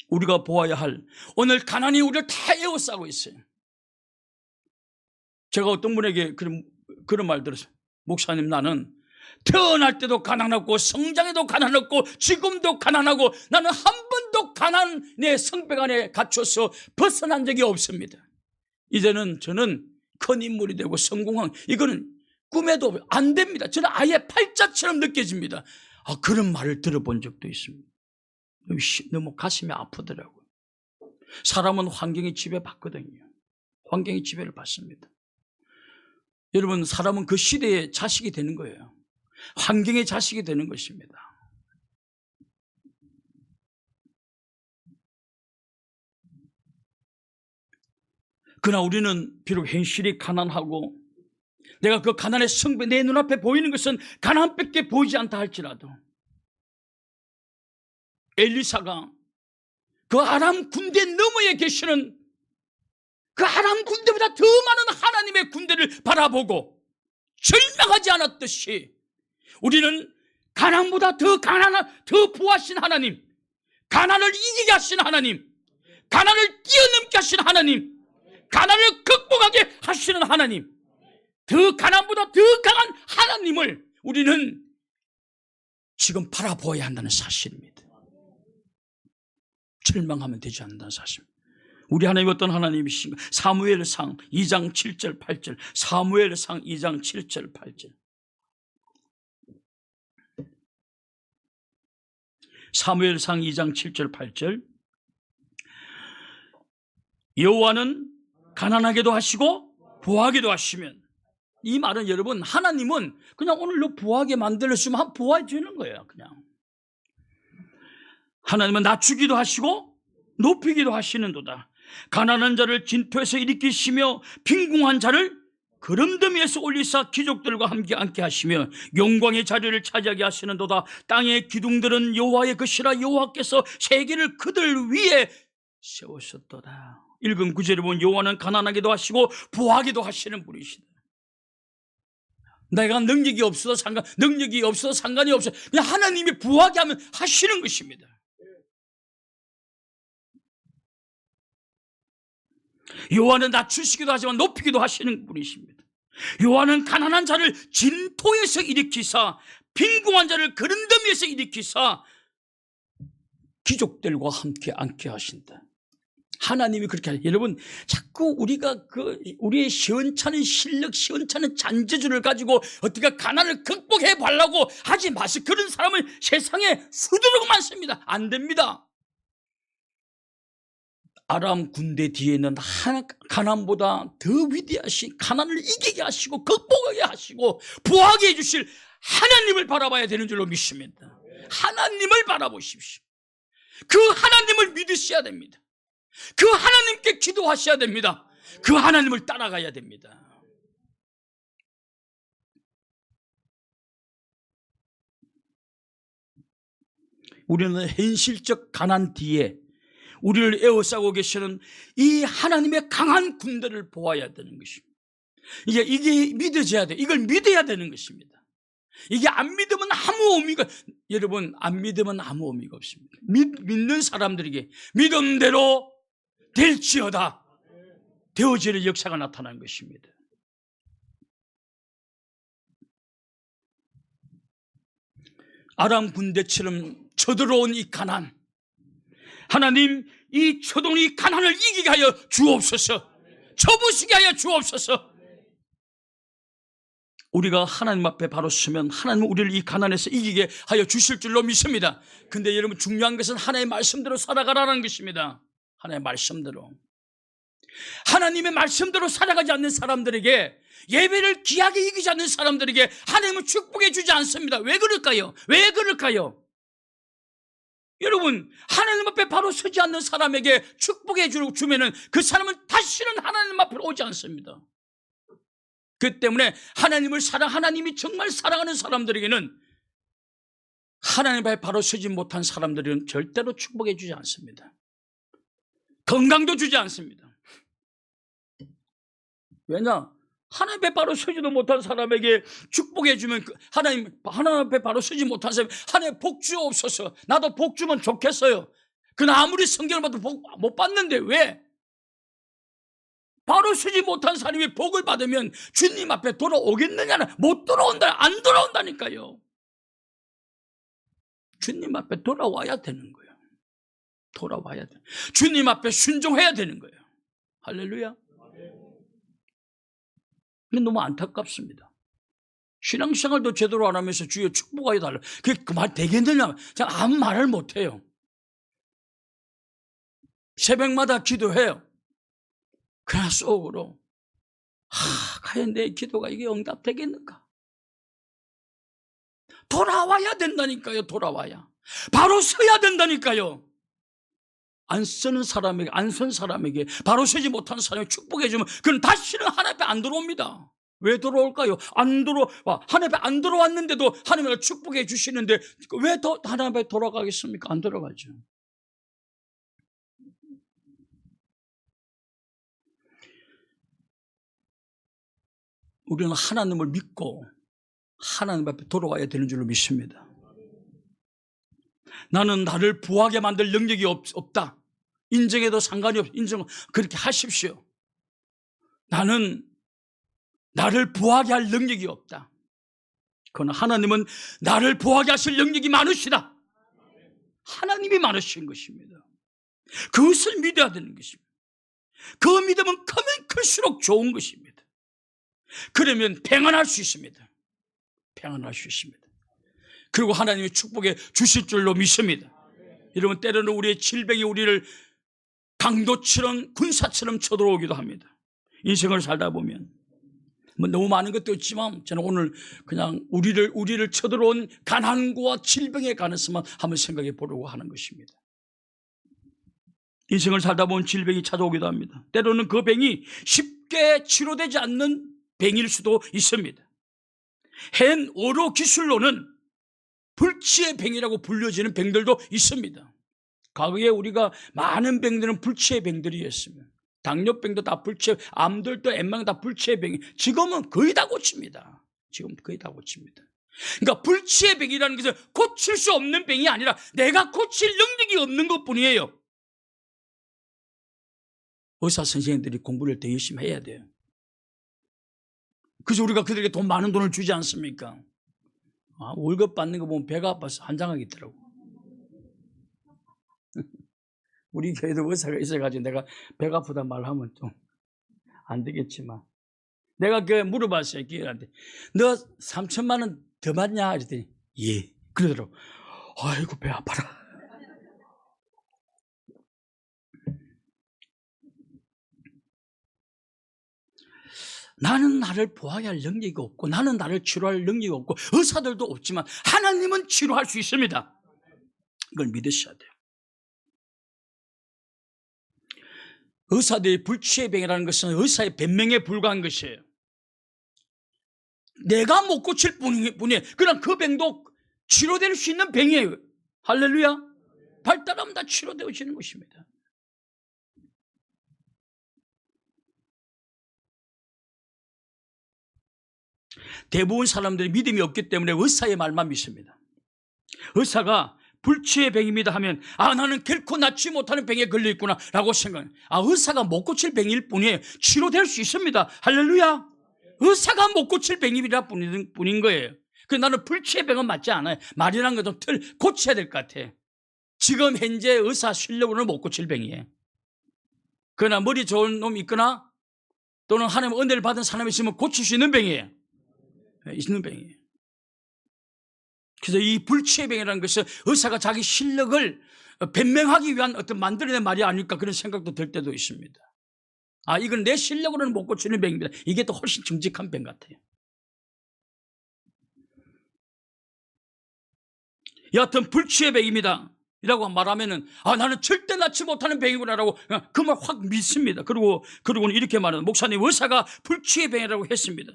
우리가 보아야 할, 오늘 가난이 우리를 다 에워싸고 있어요. 제가 어떤 분에게 그런 말 들었어요. 목사님, 나는 태어날 때도 가난하고 성장에도 가난하고 지금도 가난하고 나는 한 번도 가난의 성벽 안에 갇혀서 벗어난 적이 없습니다. 이제는 저는 큰 인물이 되고 성공한, 이거는 꿈에도 안 됩니다. 저는 아예 팔자처럼 느껴집니다. 그런 말을 들어본 적도 있습니다. 너무 가슴이 아프더라고요. 사람은 환경에 지배받거든요. 환경이 지배를 받습니다. 여러분, 사람은 그 시대의 자식이 되는 거예요. 환경의 자식이 되는 것입니다. 그러나 우리는 비록 현실이 가난하고 내가 그 가난의 성배, 내 눈앞에 보이는 것은 가난밖에 보이지 않다 할지라도, 엘리사가 그 아람 군대 너머에 계시는 그 아람 군대보다 더 많은 하나님의 군대를 바라보고 절망하지 않았듯이, 우리는 가난보다 더 부하신 하나님, 가난을 이기게 하신 하나님, 가난을 뛰어넘게 하신 하나님, 가난을 극복하게 하시는 하나님, 더 가난보다 더 강한 하나님을 우리는 지금 바라보아야 한다는 사실입니다. 절망하면 되지 않는다는 사실입니다. 우리 하나님 어떤 하나님이신가? 사무엘상 2장 7절 8절. 사무엘상 2장 7절 8절. 사무엘상 2장 7절 8절. 여호와는 가난하게도 하시고 부하게도 하시면, 이 말은 여러분, 하나님은 그냥 오늘 너 부하게 만들었으면 부하게 되는 거예요. 그냥 하나님은 낮추기도 하시고 높이기도 하시는도다. 가난한 자를 진토에서 일으키시며 빈궁한 자를 그름더미에서 올리사 귀족들과 함께 앉게 하시며 영광의 자리를 차지하게 하시는도다. 땅의 기둥들은 여호와의 것이라 여호와께서 세계를 그들 위에 세우셨도다. 읽은 구절에 보면 여호와는 가난하게도 하시고 부하게도 하시는 분이시다. 내가 능력이 없어도 상관이 없어. 그냥 하나님이 부하게 하면 하시는 것입니다. 여호와는 낮추시기도 하지만 높이기도 하시는 분이십니다. 여호와는 가난한 자를 진토에서 일으키사 빈궁한 자를 그른더미에서 일으키사 귀족들과 함께 앉게 하신다. 하나님이 그렇게 하죠. 여러분, 자꾸 우리가 우리의 시원찮은 실력, 시원찮은 잔재주를 가지고 어떻게 가난을 극복해 보려고 하지 마세요. 그런 사람은 세상에 수두룩 많습니다. 안 됩니다. 아람 군대 뒤에는 가난보다 더 위대하신, 가난을 이기게 하시고 극복하게 하시고 부하게 해주실 하나님을 바라봐야 되는 줄로 믿습니다. 하나님을 바라보십시오. 그 하나님을 믿으셔야 됩니다. 그 하나님께 기도하셔야 됩니다. 그 하나님을 따라가야 됩니다. 우리는 현실적 가난 뒤에 우리를 에워싸고 계시는 이 하나님의 강한 군대를 보아야 되는 것입니다. 이게 믿어져야 돼. 이걸 믿어야 되는 것입니다. 이게 안 믿으면 여러분, 안 믿으면 아무 의미가 없습니다. 믿는 사람들에게 믿음대로 될지어다 되어지는 역사가 나타난 것입니다. 아람 군대처럼 쳐들어온 이 가난, 하나님 이 쳐들어온 이 가난을 이기게 하여 주옵소서. 접으시게 하여 주옵소서. 우리가 하나님 앞에 바로 서면 하나님은 우리를 이 가난에서 이기게 하여 주실 줄로 믿습니다. 근데 여러분, 중요한 것은 하나님의 말씀대로 살아가라는 것입니다. 하나님의 말씀대로. 하나님의 말씀대로 살아가지 않는 사람들에게, 예배를 귀하게 이기지 않는 사람들에게 하나님은 축복해 주지 않습니다. 왜 그럴까요? 왜 그럴까요? 여러분, 하나님 앞에 바로 서지 않는 사람에게 축복해 주면은 그 사람은 다시는 하나님 앞으로 오지 않습니다. 그 때문에 하나님이 정말 사랑하는 사람들에게는, 하나님 앞에 바로 서지 못한 사람들은 절대로 축복해 주지 않습니다. 건강도 주지 않습니다. 왜냐? 하나님 앞에 바로 서지도 못한 사람에게 축복해 주면 하나님 앞에 바로 서지 못한 사람, 하나님 복 주옵소서. 나도 복 주면 좋겠어요. 그러나 아무리 성경을 봐도 복 못 받는데 왜? 바로 서지 못한 사람이 복을 받으면 주님 앞에 돌아오겠느냐는, 못 돌아온다, 안 돌아온다니까요. 주님 앞에 돌아와야 되는 거예요. 돌아와야 돼. 주님 앞에 순종해야 되는 거예요. 할렐루야. 근데 너무 안타깝습니다. 신앙생활도 제대로 안 하면서 주여 축복하여 달라. 그게 그 말 되겠느냐? 제가 아무 말을 못해요. 새벽마다 기도해요. 그러나 속으로 과연 내 기도가 이게 응답되겠는가? 돌아와야 된다니까요. 돌아와야. 바로 서야 된다니까요. 안 선 사람에게, 바로 서지 못한 사람에게 축복해 주면 그건 다시는 하나님 앞에 안 들어옵니다. 왜 들어올까요? 하나님 앞에 안 들어왔는데도 하나님을 축복해 주시는데 왜 더 하나님 앞에 돌아가겠습니까? 안 돌아가죠. 우리는 하나님을 믿고 하나님 앞에 돌아와야 되는 줄로 믿습니다. 나는 나를 부하게 만들 능력이 없다. 인정해도 상관이 그렇게 하십시오. 나는 나를 부하게 할 능력이 없다. 그러나 하나님은 나를 부하게 하실 능력이 많으시다. 하나님이 많으신 것입니다. 그것을 믿어야 되는 것입니다. 그 믿음은 크면 클수록 좋은 것입니다. 그러면 평안할 수 있습니다. 평안할 수 있습니다. 그리고 하나님의 축복해 주실 줄로 믿습니다. 여러분, 때로는 우리의 질병이 우리를 강도처럼, 군사처럼 쳐들어오기도 합니다. 인생을 살다 보면 너무 많은 것도 있지만 저는 오늘 그냥 우리를 쳐들어온 가난과 질병의 가능성만 한번 생각해 보려고 하는 것입니다. 인생을 살다 보면 질병이 찾아오기도 합니다. 때로는 그 병이 쉽게 치료되지 않는 병일 수도 있습니다. 헨 오로 기술로는 불치의 병이라고 불려지는 병들도 있습니다. 과거에 우리가 많은 병들은 불치의 병들이었습니다. 당뇨병도 다 불치의, 암들도 웬만한 다 불치의 병이, 지금은 거의 다 고칩니다. 지금 거의 다 고칩니다. 그러니까 불치의 병이라는 것은 고칠 수 없는 병이 아니라 내가 고칠 능력이 없는 것뿐이에요. 의사 선생님들이 공부를 더 열심히 해야 돼요. 그래서 우리가 그들에게 돈 많은 돈을 주지 않습니까? 월급 받는 거 보면 배가 아파서 환장하겠더라고. 우리 교회도 의사가 있어가지고 내가 배가 아프다 말하면 좀 안 되겠지만, 내가 그 물어봤어요, 기회한테. 너 3천만 원 더 받냐? 그랬더니 예. 그러더라고. 아이고 배 아파라. 나는 나를 보호해야 할 능력이 없고, 나는 나를 치료할 능력이 없고, 의사들도 없지만 하나님은 치료할 수 있습니다. 이걸 믿으셔야 돼요. 의사들의 불치의 병이라는 것은 의사의 변명에 불과한 것이에요. 내가 못 고칠 뿐이에요. 그러나 그 병도 치료될 수 있는 병이에요. 할렐루야. 발달하면 다 치료되어지는 것입니다. 대부분 사람들이 믿음이 없기 때문에 의사의 말만 믿습니다. 의사가 불치의 병입니다 하면 나는 결코 낫지 못하는 병에 걸려있구나 라고 생각해요. 의사가 못 고칠 병일 뿐이에요. 치료될 수 있습니다. 할렐루야. 의사가 못 고칠 병이라 뿐인 거예요. 그래서 나는 불치의 병은 맞지 않아요. 말이라는 거 좀 고쳐야 될 것 같아. 지금 현재 의사 실력으로는 못 고칠 병이에요. 그러나 머리 좋은 놈이 있거나 또는 하나님의 은혜를 받은 사람이 있으면 고칠 수 있는 병이에요. 있는 병이에요. 그래서 이 불치의 병이라는 것은 의사가 자기 실력을 변명하기 위한 어떤 만들어낸 말이 아닐까 그런 생각도 들 때도 있습니다. 이건 내 실력으로는 못 고치는 병입니다. 이게 더 훨씬 정직한 병 같아요. 여하튼 불치의 병입니다 이라고 말하면은 나는 절대 낫지 못하는 병이구나라고 그 말 확 믿습니다. 그리고는 이렇게 말하는, 목사님 의사가 불치의 병이라고 했습니다.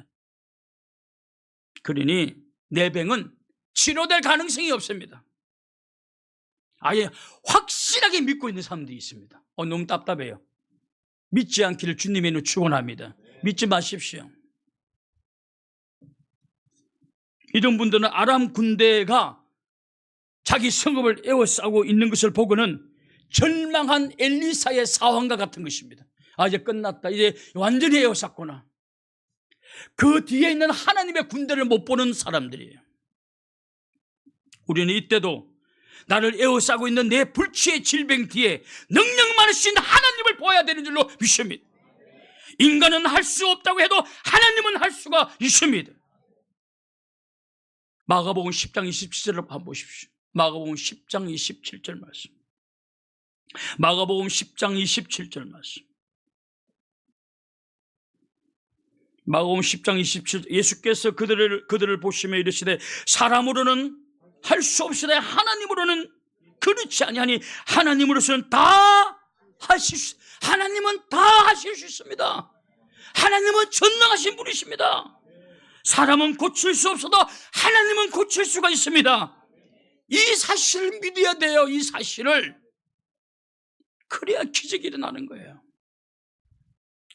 그러니 내 병은 치료될 가능성이 없습니다. 아예 확실하게 믿고 있는 사람들이 있습니다. 너무 답답해요. 믿지 않기를 주님의 이름으로 축원합니다. 믿지 마십시오. 이런 분들은 아람 군대가 자기 성읍을 에워싸고 있는 것을 보고는 절망한 엘리사의 상황과 같은 것입니다. 이제 끝났다. 이제 완전히 에워쌌구나. 그 뒤에 있는 하나님의 군대를 못 보는 사람들이에요. 우리는 이때도 나를 에워싸고 있는 내 불치의 질병 뒤에 능력 많으신 하나님을 보아야 되는 줄로 믿습니다. 인간은 할 수 없다고 해도 하나님은 할 수가 있습니다. 마가복음 10장 27절을 한번 보십시오. 마가복음 10장 27절 말씀. 마가복음 10장 27절 말씀. 마가복음 10장 27절. 예수께서 그들을 보시며 이르시되 사람으로는 할 수 없으되 하나님으로는 그렇지 아니하니 하나님으로서는 다 하실 수, 하나님은 다 하실 수 있습니다. 하나님은 전능하신 분이십니다. 사람은 고칠 수 없어도 하나님은 고칠 수가 있습니다. 이 사실을 믿어야 돼요. 이 사실을. 그래야 기적이 일어나는 거예요.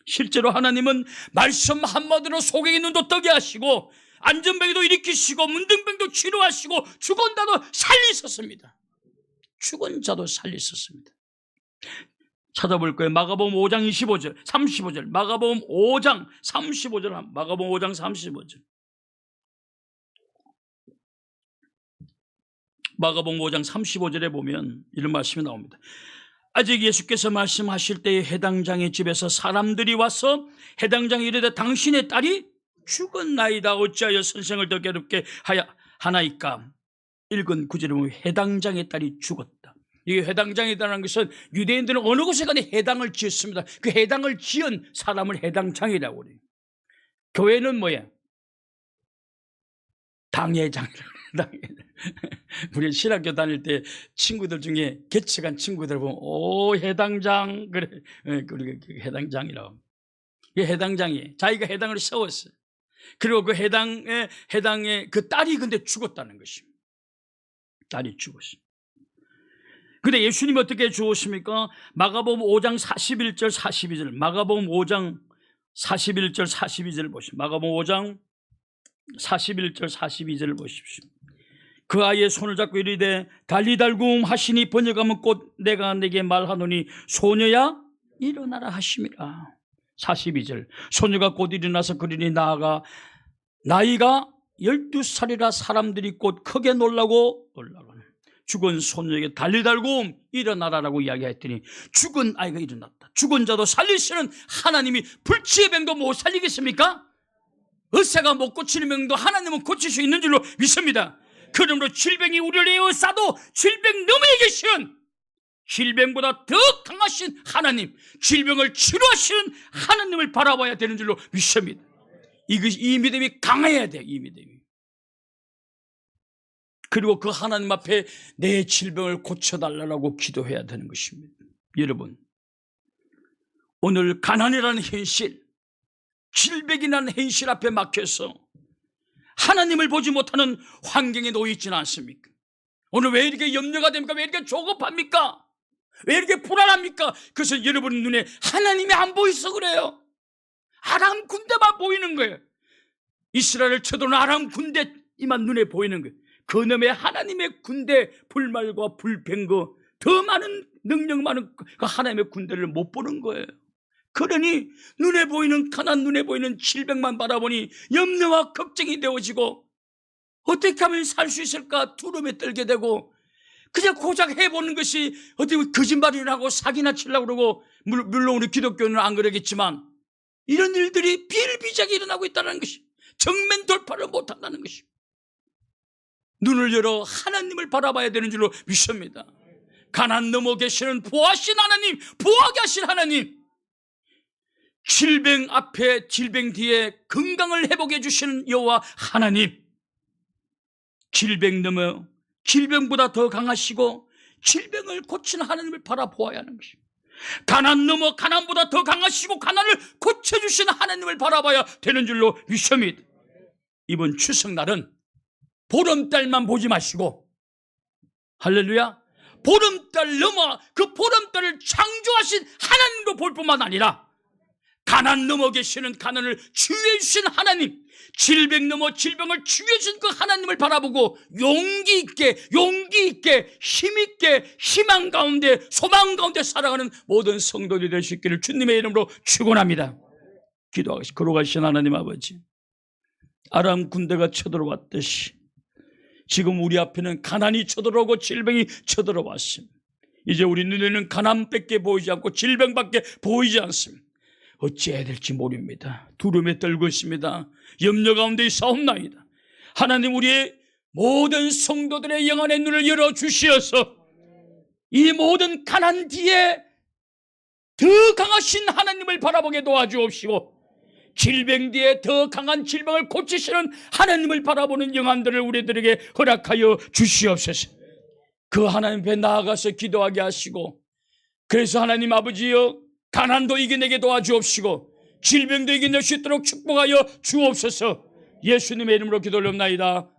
실제로 하나님은 말씀 한마디로 속에 있는 눈도 뜨게 하시고 안전병도 일으키시고 문둥병도 치료하시고 죽은 자도 살리셨습니다. 죽은 자도 살리셨습니다. 찾아볼 거예요. 마가복음 5장 25절 35절 마가복음 5장 35절 마가복음 5장 35절 마가복음 5장 35절에 보면 이런 말씀이 나옵니다. 아직 예수께서 말씀하실 때에 해당 장의 집에서 사람들이 와서 해당 장에 이르되 당신의 딸이 죽었나이다. 어찌하여 선생을 더 괴롭게 하나이까. 읽은 구절에 보면 해당 장의 딸이 죽었다. 이 해당 장이라는 것은 유대인들은 어느 곳에 가나 해당을 지었습니다. 그 해당을 지은 사람을 해당 장이라고 그래요. 교회는 뭐예요? 당회장이라고 해요. 우리 신학교 다닐 때 친구들 중에 개척한 친구들 보면 해당장 그래, 해당장이라고. 이게 해당장이에요. 자기가 해당을 세웠어요. 그리고 그 해당의 그 딸이 근데 죽었다는 것입니다. 딸이 죽었어요. 근데 예수님이 어떻게 죽었습니까? 마가복음 5장 41절 42절, 마가복음 5장 41절 42절을 보십시오. 마가복음 5장 41절 42절을 보십시오. 그 아이의 손을 잡고 이르되 달리달굼 하시니 번역하면 곧 내가 내게 말하노니 소녀야 일어나라 하심이라. 42절, 소녀가 곧 일어나서 그리니 나아가 나이가 12살이라 사람들이 곧 크게 놀라고 죽은 소녀에게 달리달굼 일어나라라고 이야기했더니 죽은 아이가 일어났다. 죽은 자도 살리시는 하나님이 불치의 병도 못 살리겠습니까? 의사가 못 고치는 병도 하나님은 고칠 수 있는 줄로 믿습니다. 그러므로 질병이 우리를 에워싸도 질병 너머에 계신, 질병보다 더 강하신 하나님, 질병을 치료하시는 하나님을 바라봐야 되는 줄로 믿습니다. 이 믿음이 강해야 돼요. 이 믿음이. 그리고 그 하나님 앞에 내 질병을 고쳐달라고 기도해야 되는 것입니다. 여러분, 오늘 가난이라는 현실, 질병이라는 현실 앞에 막혀서 하나님을 보지 못하는 환경에 놓여 있지는 않습니까? 오늘 왜 이렇게 염려가 됩니까? 왜 이렇게 조급합니까? 왜 이렇게 불안합니까? 그래서 여러분 눈에 하나님이 안 보이서 그래요. 아람 군대만 보이는 거예요. 이스라엘을 쳐도는 아람 군대만 눈에 보이는 거예요. 그놈의 하나님의 군대, 불말과 불평과 더 많은 능력 많은 그 하나님의 군대를 못 보는 거예요. 그러니 눈에 보이는 가난, 눈에 보이는 질병만 바라보니 염려와 걱정이 되어지고 어떻게 하면 살 수 있을까 두려움에 떨게 되고, 그냥 고작 해보는 것이 어떻게 보면 거짓말이라고 사기나 치려고 그러고, 물론 우리 기독교는 안 그러겠지만 이런 일들이 비일비재하게 일어나고 있다는 것이, 정면 돌파를 못한다는 것이, 눈을 열어 하나님을 바라봐야 되는 줄로 믿습니다. 가난 넘어 계시는 보호하신 하나님, 보호하게 하신 하나님, 질병 앞에 질병 뒤에 건강을 회복해 주시는 여호와 하나님, 질병 넘어 질병보다 더 강하시고 질병을 고치는 하나님을 바라보아야 하는 것입니다. 가난 넘어 가난보다 더 강하시고 가난을 고쳐주시는 하나님을 바라봐야 되는 줄로 믿습니다. 이번 추석날은 보름달만 보지 마시고, 할렐루야, 보름달 넘어 그 보름달을 창조하신 하나님도 볼 뿐만 아니라 가난 넘어 계시는 가난을 치유해 주신 하나님, 질병 넘어 질병을 치유해 주신 그 하나님을 바라보고 용기 있게 힘 있게 희망 가운데 소망 가운데 살아가는 모든 성도들이 될 수 있기를 주님의 이름으로 축원합니다. 기도하시고 걸어가신 하나님 아버지, 아람 군대가 쳐들어왔듯이 지금 우리 앞에는 가난이 쳐들어오고 질병이 쳐들어왔습니다. 이제 우리 눈에는 가난밖에 보이지 않고 질병밖에 보이지 않습니다. 어찌해야 될지 모릅니다. 두려움에 떨고 있습니다. 염려 가운데 싸움나이다. 하나님, 우리의 모든 성도들의 영안의 눈을 열어주시어서 이 모든 가난 뒤에 더 강하신 하나님을 바라보게 도와주옵시고, 질병 뒤에 더 강한 질병을 고치시는 하나님을 바라보는 영안들을 우리들에게 허락하여 주시옵소서. 그 하나님 앞에 나아가서 기도하게 하시고, 그래서 하나님 아버지여, 가난도 이겨내게 도와주옵시고 질병도 이겨낼 수 있도록 축복하여 주옵소서. 예수님의 이름으로 기도 올려옵나이다.